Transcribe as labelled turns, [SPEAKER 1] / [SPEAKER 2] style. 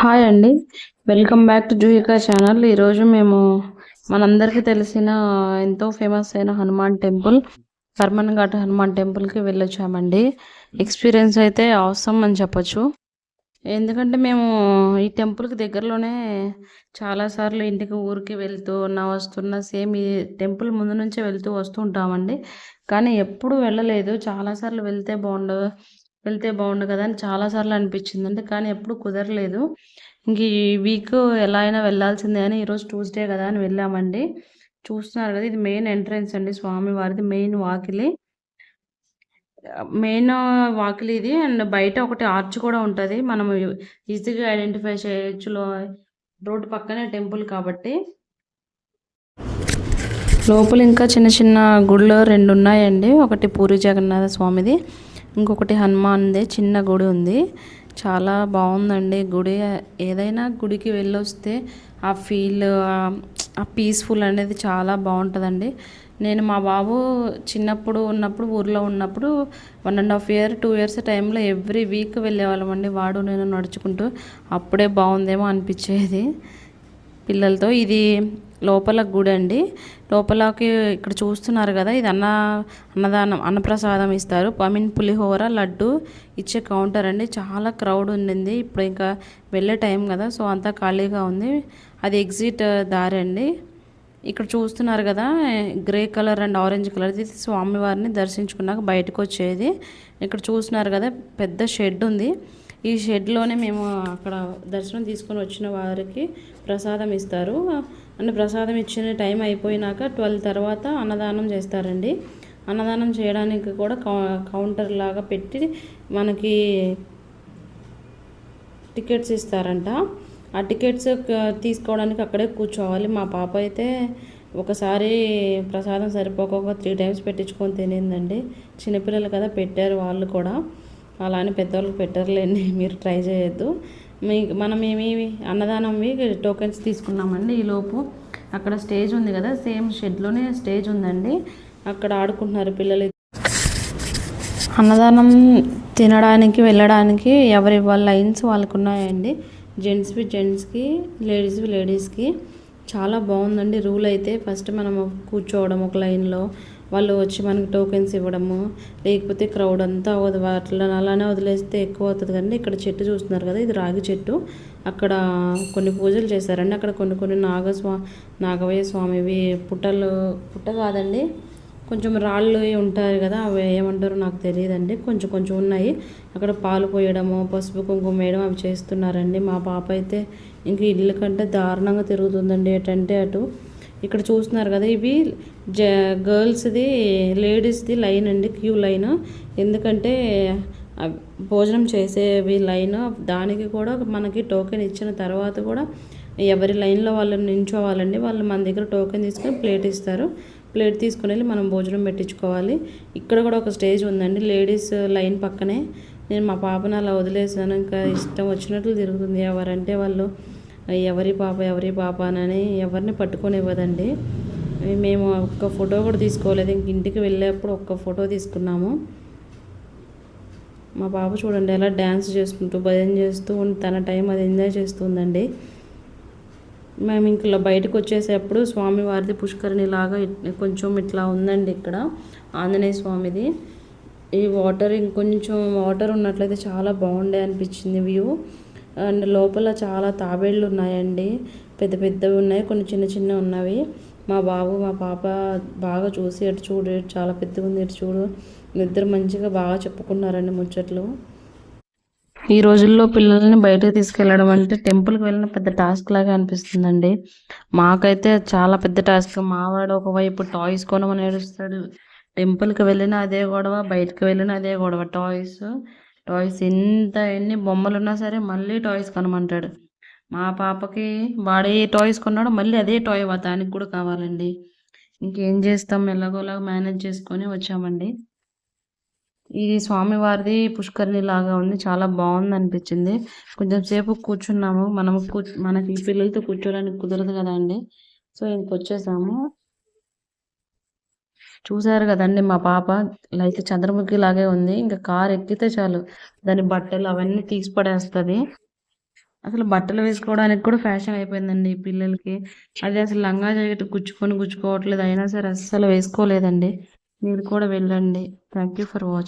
[SPEAKER 1] Hi అండి. Welcome back to Juhika channel. ఈరోజు మేము మనందరికీ తెలిసిన ఎంతో ఫేమస్ అయిన హనుమాన్ టెంపుల్, కర్మన్ ఘాట్ హనుమాన్ టెంపుల్కి వెళ్ళొచ్చామండి. ఎక్స్పీరియన్స్ అయితే అవసరం అని చెప్పొచ్చు. ఎందుకంటే మేము ఈ టెంపుల్కి దగ్గరలోనే చాలాసార్లు ఇంటికి ఊరికి వెళ్తూ వస్తున్న సేమ్ ఈ టెంపుల్ ముందు నుంచే వెళ్తూ వస్తూ ఉంటామండి. కానీ ఎప్పుడు వెళ్ళలేదు. చాలాసార్లు వెళ్తే బాగుండు కదా అని చాలాసార్లు అనిపించిందండి. కానీ ఎప్పుడు కుదరలేదు. ఇంక ఈ వీక్ ఎలా అయినా వెళ్ళాల్సిందే అని ఈరోజు ట్యూస్డే కదా అని వెళ్ళామండి. చూస్తున్నారు కదా, ఇది మెయిన్ ఎంట్రన్స్ అండి, స్వామి వారిది మెయిన్ వాకిలి ఇది. అండ్ బయట ఒకటి ఆర్చ్ కూడా ఉంటుంది, మనం ఈజీగా ఐడెంటిఫై చేయొచ్చు. రోడ్డు పక్కనే టెంపుల్ కాబట్టి. లోపల ఇంకా చిన్న చిన్న గుళ్ళు 2 ఉన్నాయండి. ఒకటి పూరి జగన్నాథ స్వామిది, ఇంకొకటి హనుమాన్ది చిన్న గుడి ఉంది. చాలా బాగుందండి గుడి. ఏదైనా గుడికి వెళ్ళొస్తే ఆ ఫీల్, ఆ పీస్ఫుల్ అనేది చాలా బాగుంటుందండి. నేను మా బాబు చిన్నప్పుడు ఊర్లో ఉన్నప్పుడు 1.5 year 2 years టైంలో ఎవ్రీ వీక్ వెళ్ళేవాళ్ళం అండి, వాడు నేను నడుచుకుంటూ. అప్పుడే బాగుందేమో అనిపించేది పిల్లలతో. ఇది లోపల గుడి అండి. లోపలకి ఇక్కడ చూస్తున్నారు కదా, ఇది అన్నదానం, అన్నప్రసాదం ఇస్తారు. పులిహోర, లడ్డు ఇచ్చే కౌంటర్ అండి. చాలా క్రౌడ్ ఉండింది. ఇప్పుడు ఇంకా వెళ్ళే టైం కదా, సో అంతా ఖాళీగా ఉంది. అది ఎగ్జిట్ దారి అండి. ఇక్కడ చూస్తున్నారు కదా, grey colour and orange colour, ఇది స్వామివారిని దర్శించుకున్నాక బయటకు వచ్చేది. ఇక్కడ చూస్తున్నారు కదా, పెద్ద షెడ్ ఉంది. ఈ షెడ్లోనే మేము అక్కడ దర్శనం తీసుకొని వచ్చిన వారికి ప్రసాదం ఇస్తారు. అంటే ప్రసాదం ఇచ్చిన టైం అయిపోయినాక 12 తర్వాత అన్నదానం చేస్తారండి. అన్నదానం చేయడానికి కూడా కౌంటర్ లాగా పెట్టి మనకి టికెట్స్ ఇస్తారంట. ఆ టికెట్స్ తీసుకోవడానికి అక్కడే కూర్చోవాలి. మా పాప అయితే ఒకసారి ప్రసాదం సరిపోక 3 times పెట్టించుకొని తినిందండి. చిన్నపిల్లలు కదా, పెట్టారు వాళ్ళు కూడా. అలా అని పెద్దవాళ్ళకి పెట్టరులేండి, మీరు ట్రై చేయొద్దు. మనం అన్నదానంవి టోకెన్స్ తీసుకున్నామండి. ఈలోపు అక్కడ స్టేజ్ ఉంది కదా, సేమ్ షెడ్లోనే స్టేజ్ ఉందండి. అక్కడ ఆడుకుంటున్నారు పిల్లలు. అన్నదానం తినడానికి వెళ్ళడానికి ఎవరి వాళ్ళ లైన్స్ వాళ్ళకు ఉన్నాయండి. జెంట్స్కి, లేడీస్కి. చాలా బాగుందండి. రూల్ అయితే ఫస్ట్ మనం కూర్చోవడం ఒక లైన్లో, వాళ్ళు వచ్చి మనకి టోకెన్స్ ఇవ్వడము, లేకపోతే క్రౌడ్ అంతా అలానే వదిలేస్తే ఎక్కువ అవుతుంది కదండి. ఇక్కడ చెట్టు చూస్తున్నారు కదా, ఇది రాగి చెట్టు. అక్కడ కొన్ని పూజలు చేశారండి. అక్కడ కొన్ని నాగవయ్య స్వామివి పుట్ట కాదండి, కొంచెం రాళ్ళు ఉంటాయి కదా, అవి ఏమంటారో నాకు తెలియదండి, కొంచెం ఉన్నాయి. అక్కడ పాలు పోయడము, పసుపు కుంకుమ వేయడం అవి చేస్తున్నారండి. మా పాప అయితే ఇంక ఇల్లు కంటే దారుణంగా తిరుగుతుందండి, ఎటంటే అటు. ఇక్కడ చూస్తున్నారు కదా, ఇవి గర్ల్స్ది, లేడీస్ది లైన్ అండి, క్యూ లైన్. ఎందుకంటే భోజనం చేసేవి లైన్. దానికి కూడా మనకి టోకెన్ ఇచ్చిన తర్వాత కూడా ఎవరి లైన్లో వాళ్ళు నించోవాలండి. వాళ్ళు మన దగ్గర టోకెన్ తీసుకొని ప్లేట్ ఇస్తారు. ప్లేట్ తీసుకుని వెళ్ళి మనం భోజనం పెట్టించుకోవాలి. ఇక్కడ కూడా ఒక స్టేజ్ ఉందండి, లేడీస్ లైన్ పక్కనే. నేను మా పాపను అలా వదిలేసాను. ఇంకా ఇష్టం వచ్చినట్లు తిరుగుతుంది. ఎవరంటే వాళ్ళు ఎవరి పాప అని ఎవరిని పట్టుకొని ఇవ్వదండి. మేము ఒక్క ఫోటో కూడా తీసుకోలేదు. ఇంక ఇంటికి వెళ్ళేప్పుడు ఒక్క ఫోటో తీసుకున్నాము. మా పాప చూడండి ఎలా డ్యాన్స్ చేసుకుంటూ భజన చేస్తూ తన టైం అది ఎంజాయ్ చేస్తుందండి. మేము ఇంట్లో బయటకు వచ్చేసేప్పుడు స్వామివారిది పుష్కరిణి లాగా కొంచెం ఇట్లా ఉందండి. ఇక్కడ ఆంజనేయ స్వామిది. ఈ ఇంకొంచెం వాటర్ ఉన్నట్లయితే చాలా బాగుండే అనిపించింది వ్యూ. అండ్ లోపల చాలా తాబేళ్ళు ఉన్నాయండి, పెద్దవి ఉన్నాయి, కొన్ని చిన్న ఉన్నవి. మా పాప బాగా చూసి అటు చూడు, చాలా పెద్దగా ఉంది, ఇటు చూడు. ఇద్దరు మంచిగా బాగా చెప్పుకున్నారండి ముచ్చట్లు. ఈ రోజుల్లో పిల్లల్ని బయటకు తీసుకెళ్ళడం అంటే టెంపుల్కి వెళ్ళిన పెద్ద టాస్క్ లాగా అనిపిస్తుందండి. మాకైతే చాలా పెద్ద టాస్క్. మావాడు ఒకవైపు టాయ్స్ కొనమని ఏడుస్తాడు. టెంపుల్కి వెళ్ళినా అదే గొడవ, బయటకు వెళ్ళినా అదే గొడవ. టాయ్స్ ఎన్ని బొమ్మలు ఉన్నా సరే మళ్ళీ టాయ్స్ కొనమంటాడు. మా పాపకి వాడే టాయ్స్ కొన్నాడు, మళ్ళీ అదే టాయ్ దానికి కూడా కావాలండి. ఇంకేం చేస్తాం, ఎలాగోలాగా మేనేజ్ చేసుకొని వచ్చామండి. ఇది స్వామివారిది పుష్కరిణి లాగా ఉంది, చాలా బాగుంది అనిపించింది. కొంచెం సేపు కూర్చున్నాము. మనకి పిల్లలతో కూర్చోడానికి కుదరదు కదా అండి, సో ఇంకొచ్చేసాము. చూసారు కదండి, మా పాప అయితే చంద్రముఖి లాగే ఉంది. ఇంకా కారు ఎక్కితే చాలు దాని బట్టలు అవన్నీ తీసి పడేస్తుంది. అసలు బట్టలు వేసుకోవడానికి కూడా ఫ్యాషన్ అయిపోయిందండి ఈ పిల్లలకి. అది అసలు లంగా జాకెట్ గుచ్చుకోవట్లేదు. అయినా సరే అస్సలు వేసుకోలేదండి. మీరు కూడా వెళ్ళండి. Thank you for watching.